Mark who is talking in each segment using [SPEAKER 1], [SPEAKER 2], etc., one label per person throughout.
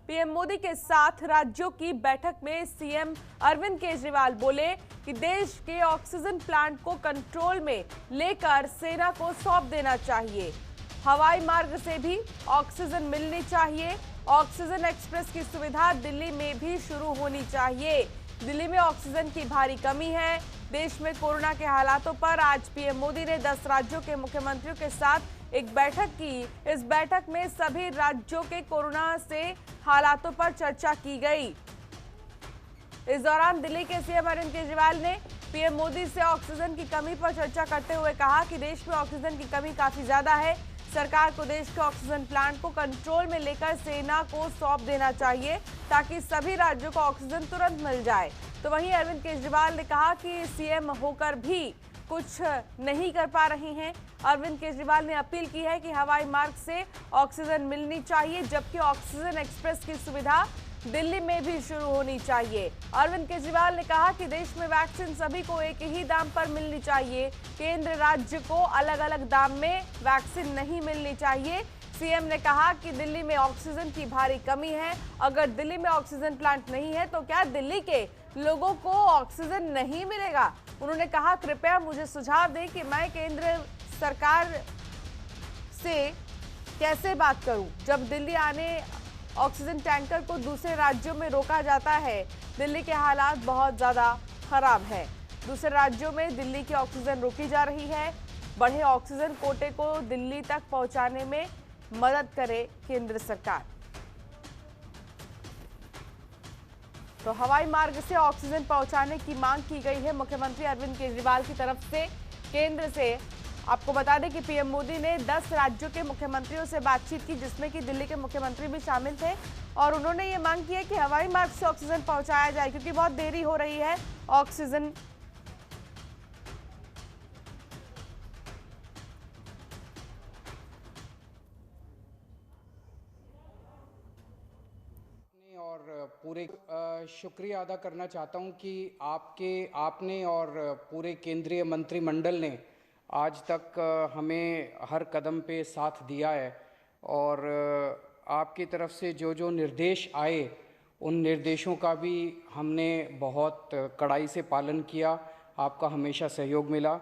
[SPEAKER 1] PM Modi के साथ राज्यों की बैठक में सीएम अरविंद केजरीवाल बोले कि देश के ऑक्सीजन प्लांट को कंट्रोल में लेकर सेना को सौंप देना चाहिए। हवाई मार्ग से भी ऑक्सीजन मिलनी चाहिए। ऑक्सीजन एक्सप्रेस की सुविधा दिल्ली में भी शुरू होनी चाहिए। दिल्ली में ऑक्सीजन की भारी कमी है। देश में कोरोना के हालातों पर आज पीएम मोदी ने 10 राज्यों के मुख्यमंत्रियों के साथ एक बैठक की। इस बैठक में सभी राज्यों के कोरोना से हालातों पर चर्चा की गई। इस दौरान दिल्ली के सीएम अरविंद केजरीवाल ने पीएम मोदी से ऑक्सीजन की कमी पर चर्चा करते हुए कहा कि देश में ऑक्सीजन की कमी काफी ज्यादा है। सरकार को देश के ऑक्सीजन प्लांट को कंट्रोल में लेकर सेना को सौंप देना चाहिए ताकि सभी राज्यों को ऑक्सीजन तुरंत मिल जाए। तो वहीं अरविंद केजरीवाल ने कहा कि सीएम होकर भी कुछ नहीं कर पा रहे हैं। अरविंद केजरीवाल ने अपील की है कि हवाई मार्ग से ऑक्सीजन मिलनी चाहिए, जबकि ऑक्सीजन एक्सप्रेस की सुविधा दिल्ली में भी शुरू होनी चाहिए। अरविंद केजरीवाल ने कहा कि देश में वैक्सीन सभी को एक ही दाम पर मिलनी चाहिए। केंद्र राज्य को अलग अलग दाम में वैक्सीन नहीं मिलनी चाहिए। सीएम ने कहा कि दिल्ली में ऑक्सीजन की भारी कमी है। अगर दिल्ली में ऑक्सीजन प्लांट नहीं है तो क्या दिल्ली के लोगों को ऑक्सीजन नहीं मिलेगा? उन्होंने कहा, कृपया मुझे सुझाव दें कि मैं केंद्र सरकार से कैसे बात करूं। जब दिल्ली आने ऑक्सीजन टैंकर को दूसरे राज्यों में रोका जाता है। दिल्ली के हालात बहुत ज़्यादा खराब है। दूसरे राज्यों में दिल्ली की ऑक्सीजन रोकी जा रही है। बढ़े ऑक्सीजन कोटे को दिल्ली तक पहुंचाने में मदद करे केंद्र सरकार। तो हवाई मार्ग से ऑक्सीजन पहुंचाने की मांग की गई है मुख्यमंत्री अरविंद केजरीवाल की तरफ से केंद्र से। आपको बता दें कि पीएम मोदी ने 10 राज्यों के मुख्यमंत्रियों से बातचीत की, जिसमें कि दिल्ली के मुख्यमंत्री भी शामिल थे, और उन्होंने ये मांग की है कि हवाई मार्ग से ऑक्सीजन पहुंचाया जाए क्योंकि बहुत देरी हो रही है ऑक्सीजन।
[SPEAKER 2] और पूरे शुक्रिया अदा करना चाहता हूं कि आपने और पूरे केंद्रीय मंत्रिमंडल ने आज तक हमें हर कदम पे साथ दिया है और आपकी तरफ से जो जो निर्देश आए उन निर्देशों का भी हमने बहुत कड़ाई से पालन किया। आपका हमेशा सहयोग मिला।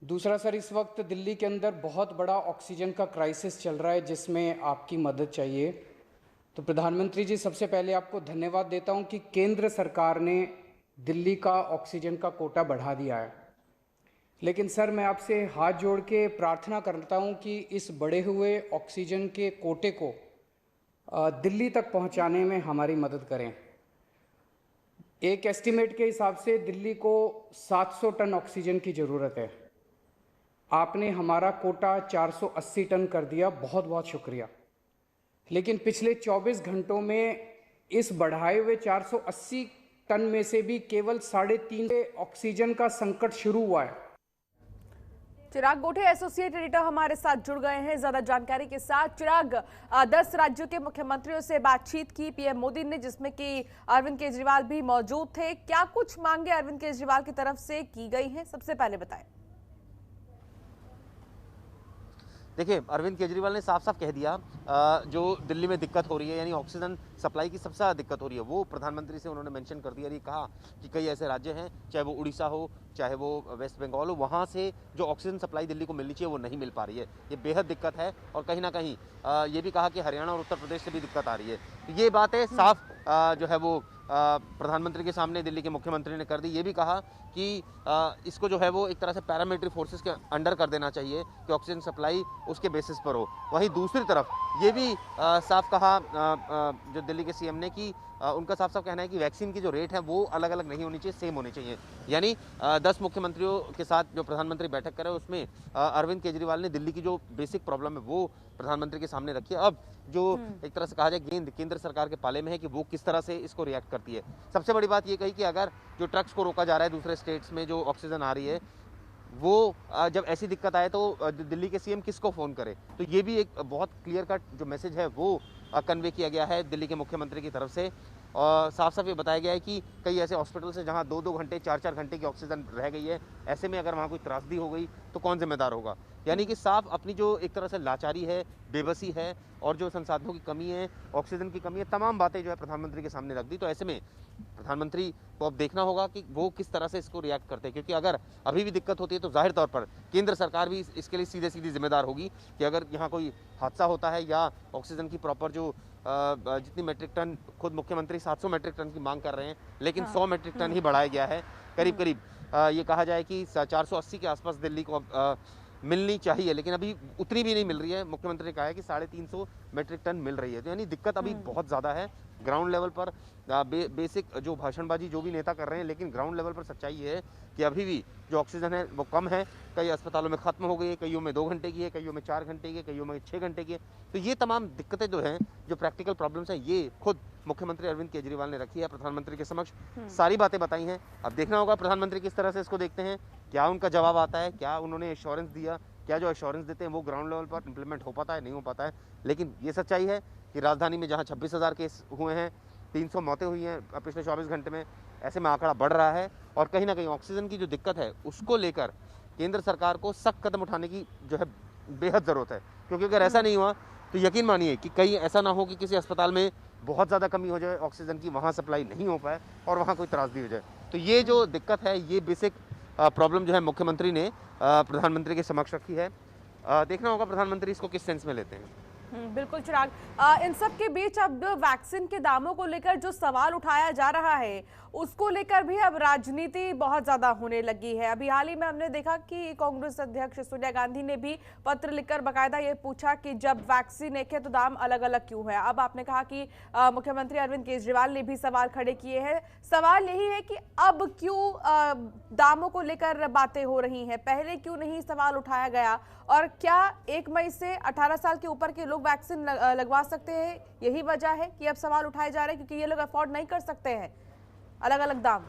[SPEAKER 2] दूसरा सर, इस वक्त दिल्ली के अंदर बहुत बड़ा ऑक्सीजन का क्राइसिस चल रहा है जिसमें आपकी मदद चाहिए। तो प्रधानमंत्री जी, सबसे पहले आपको धन्यवाद देता हूं कि केंद्र सरकार ने दिल्ली का ऑक्सीजन का कोटा बढ़ा दिया है। लेकिन सर, मैं आपसे हाथ जोड़ के प्रार्थना करता हूं कि इस बढ़े हुए ऑक्सीजन के कोटे को दिल्ली तक पहुंचाने में हमारी मदद करें। एक एस्टीमेट के हिसाब से दिल्ली को 700 टन ऑक्सीजन की ज़रूरत है। आपने हमारा कोटा 480 टन कर दिया, बहुत बहुत शुक्रिया। लेकिन पिछले 24 घंटों में इस बढ़ाए हुए 480 टन में से भी केवल 3.5 ऑक्सीजन का संकट शुरू हुआ है।
[SPEAKER 1] चिराग गोठे एसोसिएट एडिटर हमारे साथ जुड़ गए हैं ज्यादा जानकारी के साथ। चिराग, 10 राज्यों के मुख्यमंत्रियों से बातचीत की पीएम मोदी ने, जिसमें कि अरविंद केजरीवाल भी मौजूद थे। क्या कुछ मांगे अरविंद केजरीवाल की तरफ से की गई हैं, सबसे पहले बताएं।
[SPEAKER 3] देखिए, अरविंद केजरीवाल ने साफ साफ कह दिया जो दिल्ली में दिक्कत हो रही है, यानी ऑक्सीजन सप्लाई की सबसे ज़्यादा दिक्कत हो रही है, वो प्रधानमंत्री से उन्होंने मेंशन कर दिया। ये कहा कि कई ऐसे राज्य हैं, चाहे वो उड़ीसा हो, चाहे वो वेस्ट बंगाल हो, वहाँ से जो ऑक्सीजन सप्लाई दिल्ली को मिलनी चाहिए वो नहीं मिल पा रही है। ये बेहद दिक्कत है। और कहीं ना कहीं ये भी कहा कि हरियाणा और उत्तर प्रदेश से भी दिक्कत आ रही है। तो ये बातें साफ जो है वो प्रधानमंत्री के सामने दिल्ली के मुख्यमंत्री ने कर दी। ये भी कहा कि इसको जो है वो एक तरह से पैरामिलिट्री फोर्सेस के अंडर कर देना चाहिए कि ऑक्सीजन सप्लाई उसके बेसिस पर हो। वहीं दूसरी तरफ ये भी साफ कहा जो दिल्ली के सीएम ने कि उनका साफ साफ कहना है कि वैक्सीन की जो रेट है वो अलग अलग नहीं होनी चाहिए, सेम होनी चाहिए। यानी 10 मुख्यमंत्रियों के साथ जो प्रधानमंत्री बैठक करे उसमें अरविंद केजरीवाल ने दिल्ली की जो बेसिक प्रॉब्लम है वो प्रधानमंत्री के सामने रखी है। अब जो एक तरह से कहा जाए गेंद केंद्र सरकार के पाले में है कि वो किस तरह से इसको रिएक्ट करती है। सबसे बड़ी बात ये कही कि अगर जो ट्रक्स को रोका जा रहा है दूसरे स्टेट्स में जो ऑक्सीजन आ रही है, वो जब ऐसी दिक्कत आए तो दिल्ली के सीएम किसको फ़ोन करे। तो ये भी एक बहुत क्लियर कट जो मैसेज है वो कन्वे किया गया है दिल्ली के मुख्यमंत्री की तरफ से। और साफ साफ ये बताया गया है कि कई ऐसे हॉस्पिटल्स हैं जहां 2-2 घंटे 4-4 घंटे की ऑक्सीजन रह गई है। ऐसे में अगर वहां कोई त्रासदी हो गई तो कौन जिम्मेदार होगा। यानी कि साफ अपनी जो एक तरह से लाचारी है, बेबसी है और जो संसाधनों की कमी है, ऑक्सीजन की कमी है, तमाम बातें जो है प्रधानमंत्री के सामने रख दी। तो ऐसे में प्रधानमंत्री को अब देखना होगा कि वो किस तरह से इसको रिएक्ट करते हैं, क्योंकि अगर अभी भी दिक्कत होती है तो जाहिर तौर पर केंद्र सरकार भी इसके लिए सीधे सीधी जिम्मेदार होगी कि अगर यहाँ कोई हादसा होता है या ऑक्सीजन की प्रॉपर जो जितनी मेट्रिक टन, खुद मुख्यमंत्री 700 मेट्रिक टन की मांग कर रहे हैं, लेकिन 100 मेट्रिक टन ही बढ़ाया गया है। करीब करीब ये कहा जाए कि 480 के आसपास दिल्ली को मिलनी चाहिए, लेकिन अभी उतनी भी नहीं मिल रही है। मुख्यमंत्री ने कहा है कि 350 मेट्रिक टन मिल रही है, तो यानी दिक्कत अभी बहुत ज़्यादा है ग्राउंड लेवल पर। बेसिक जो भाषणबाजी जो भी नेता कर रहे हैं, लेकिन ग्राउंड लेवल पर सच्चाई ये है कि अभी भी जो ऑक्सीजन है वो कम है। कई अस्पतालों में ख़त्म हो गई है, कईयों में 2 घंटे की है, कईयों में 4 घंटे की है, कईयों में 6 घंटे की है। तो ये तमाम दिक्कतें जो हैं, जो प्रैक्टिकल प्रॉब्लम्स हैं, ये खुद मुख्यमंत्री अरविंद केजरीवाल ने रखी है प्रधानमंत्री के समक्ष, सारी बातें बताई हैं। अब देखना होगा प्रधानमंत्री किस तरह से इसको देखते हैं, क्या उनका जवाब आता है, क्या उन्होंने एश्योरेंस दिया, क्या जो एश्योरेंस देते हैं वो ग्राउंड लेवल पर इंप्लीमेंट हो पाता है, नहीं हो पाता है। लेकिन ये सच्चाई है कि राजधानी में जहाँ 26,000 केस हुए हैं, 300 मौतें हुई हैं पिछले 24 घंटे में, ऐसे में आंकड़ा बढ़ रहा है और कहीं ना कहीं ऑक्सीजन की जो दिक्कत है उसको लेकर केंद्र सरकार को सख्त कदम उठाने की जो है बेहद ज़रूरत है। क्योंकि अगर ऐसा नहीं हुआ तो यकीन मानिए कि कहीं ऐसा ना हो कि किसी अस्पताल में बहुत ज़्यादा कमी हो जाए ऑक्सीजन की, वहाँ सप्लाई नहीं हो पाए और वहाँ कोई त्रासदी हो जाए। तो ये जो दिक्कत है, ये बेसिक प्रॉब्लम जो है मुख्यमंत्री ने प्रधानमंत्री के समक्ष रखी है। देखना होगा प्रधानमंत्री इसको किस सेंस में लेते हैं।
[SPEAKER 1] बिल्कुल चिराग, इन सब के बीच अब वैक्सीन के दामों को लेकर जो सवाल उठाया जा रहा है उसको लेकर भी अब राजनीति बहुत ज्यादा होने लगी है। अभी हाल ही में हमने देखा कि कांग्रेस अध्यक्ष सोनिया गांधी ने भी पत्र लिखकर बकायदा ये पूछा कि जब वैक्सीन एक है तो दाम अलग अलग क्यों है। अब आपने कहा कि मुख्यमंत्री अरविंद केजरीवाल ने भी सवाल खड़े किए हैं। सवाल यही है कि अब क्यों दामों को लेकर बातें हो रही हैं, पहले क्यों नहीं सवाल उठाया गया, और क्या 1 मई से 18 साल के ऊपर के लोग वैक्सीन लगवा सकते हैं? यही वजह है कि अब सवाल उठाए जा रहे हैं क्योंकि ये लोग अफोर्ड नहीं कर सकते हैं अलग अलग दाम।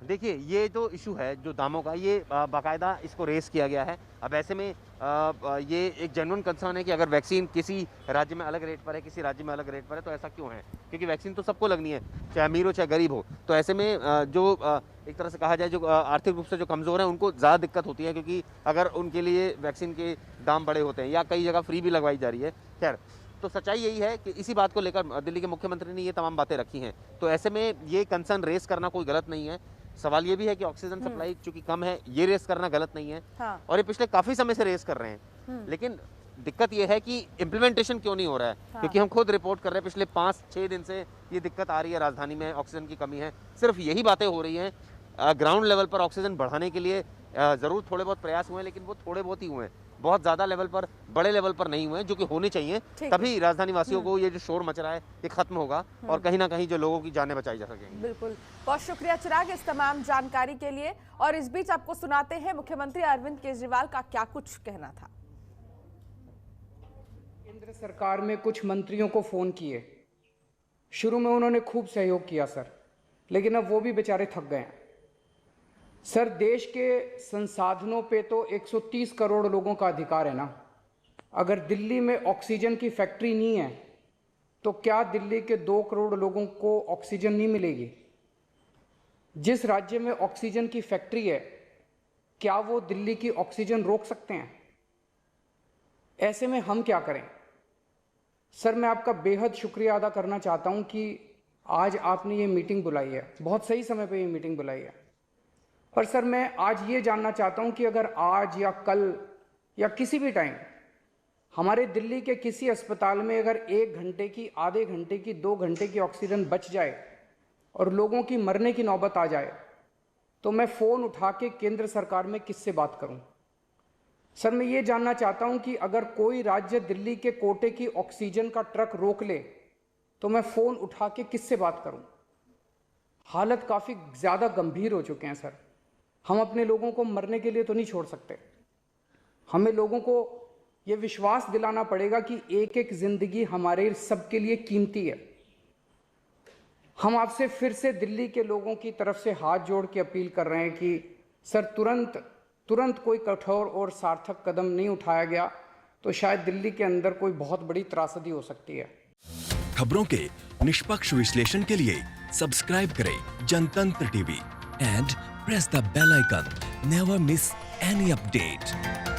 [SPEAKER 3] देखिए, ये जो इशू है जो दामों का, ये बाकायदा इसको रेस किया गया है। अब ऐसे में ये एक जेन्युइन कंसर्न है कि अगर वैक्सीन किसी राज्य में अलग रेट पर है, किसी राज्य में अलग रेट पर है, तो ऐसा क्यों है? क्योंकि वैक्सीन तो सबको लगनी है, चाहे अमीर हो चाहे गरीब हो। तो ऐसे में जो एक तरह से कहा जाए जो आर्थिक रूप से जो कमज़ोर हैं उनको ज़्यादा दिक्कत होती है, क्योंकि अगर उनके लिए वैक्सीन के दाम बड़े होते हैं या कई जगह फ्री भी लगवाई जा रही है। खैर, तो सच्चाई यही है कि इसी बात को लेकर दिल्ली के मुख्यमंत्री ने ये तमाम बातें रखी हैं। तो ऐसे में ये कंसर्न रेस करना कोई गलत नहीं है। सवाल ये भी है कि ऑक्सीजन सप्लाई चूंकि कम है, ये रेस करना गलत नहीं है।
[SPEAKER 1] हाँ।
[SPEAKER 3] और ये पिछले काफी समय से रेस कर रहे हैं, लेकिन दिक्कत ये है कि इम्प्लीमेंटेशन क्यों नहीं हो रहा है। हाँ। क्योंकि हम खुद रिपोर्ट कर रहे हैं पिछले 5-6 दिन से ये दिक्कत आ रही है, राजधानी में ऑक्सीजन की कमी है, सिर्फ यही बातें हो रही हैं। ग्राउंड लेवल पर ऑक्सीजन बढ़ाने के लिए जरूर थोड़े बहुत प्रयास हुए हैं, लेकिन वो थोड़े बहुत ही हुए हैं, बहुत ज्यादा लेवल पर, बड़े लेवल पर नहीं हुए, जो कि होने चाहिए। तभी राजधानी वासियों को ये जो शोर मच रहा है ये खत्म होगा और कहीं ना कहीं जो लोगों की जानें बचाई जा सकेंगी।
[SPEAKER 1] बिल्कुल, बहुत शुक्रिया चिराग इस तमाम जानकारी के लिए। और इस बीच आपको सुनाते हैं मुख्यमंत्री अरविंद केजरीवाल का क्या कुछ कहना था।
[SPEAKER 2] केंद्र सरकार में कुछ मंत्रियों को फोन किए, शुरू में उन्होंने खूब सहयोग किया सर, लेकिन अब वो भी बेचारे थक गए हैं सर। देश के संसाधनों पे तो 130 करोड़ लोगों का अधिकार है ना। अगर दिल्ली में ऑक्सीजन की फैक्ट्री नहीं है तो क्या दिल्ली के 2 करोड़ लोगों को ऑक्सीजन नहीं मिलेगी? जिस राज्य में ऑक्सीजन की फैक्ट्री है, क्या वो दिल्ली की ऑक्सीजन रोक सकते हैं? ऐसे में हम क्या करें? सर, मैं आपका बेहद शुक्रिया अदा करना चाहता हूं कि आज आपने ये मीटिंग बुलाई है, बहुत सही समय पे ये मीटिंग बुलाई है। पर सर, मैं आज ये जानना चाहता हूं कि अगर आज या कल या किसी भी टाइम हमारे दिल्ली के किसी अस्पताल में अगर 1 घंटे की, आधे घंटे की, 2 घंटे की ऑक्सीजन बच जाए और लोगों की मरने की नौबत आ जाए, तो मैं फ़ोन उठा के केंद्र सरकार में किससे बात करूं? सर, मैं ये जानना चाहता हूं कि अगर कोई राज्य दिल्ली के कोटे की ऑक्सीजन का ट्रक रोक ले तो मैं फ़ोन उठा के किससे बात करूं? हालत काफ़ी ज़्यादा गंभीर हो चुके हैं सर। हम अपने लोगों को मरने के लिए तो नहीं छोड़ सकते। हमें लोगों को ये विश्वास दिलाना पड़ेगा कि एक एक जिंदगी हमारे सबके लिए कीमती है। हम आपसे फिर से दिल्ली के लोगों की तरफ से हाथ जोड़ के अपील कर रहे हैं कि सर, तुरंत कोई कठोर और सार्थक कदम नहीं उठाया गया तो शायद दिल्ली के अंदर कोई बहुत बड़ी त्रासदी हो सकती है।
[SPEAKER 4] खबरों के निष्पक्ष विश्लेषण के लिए सब्सक्राइब करें जनतंत्र TV and press the bell icon Never miss any update.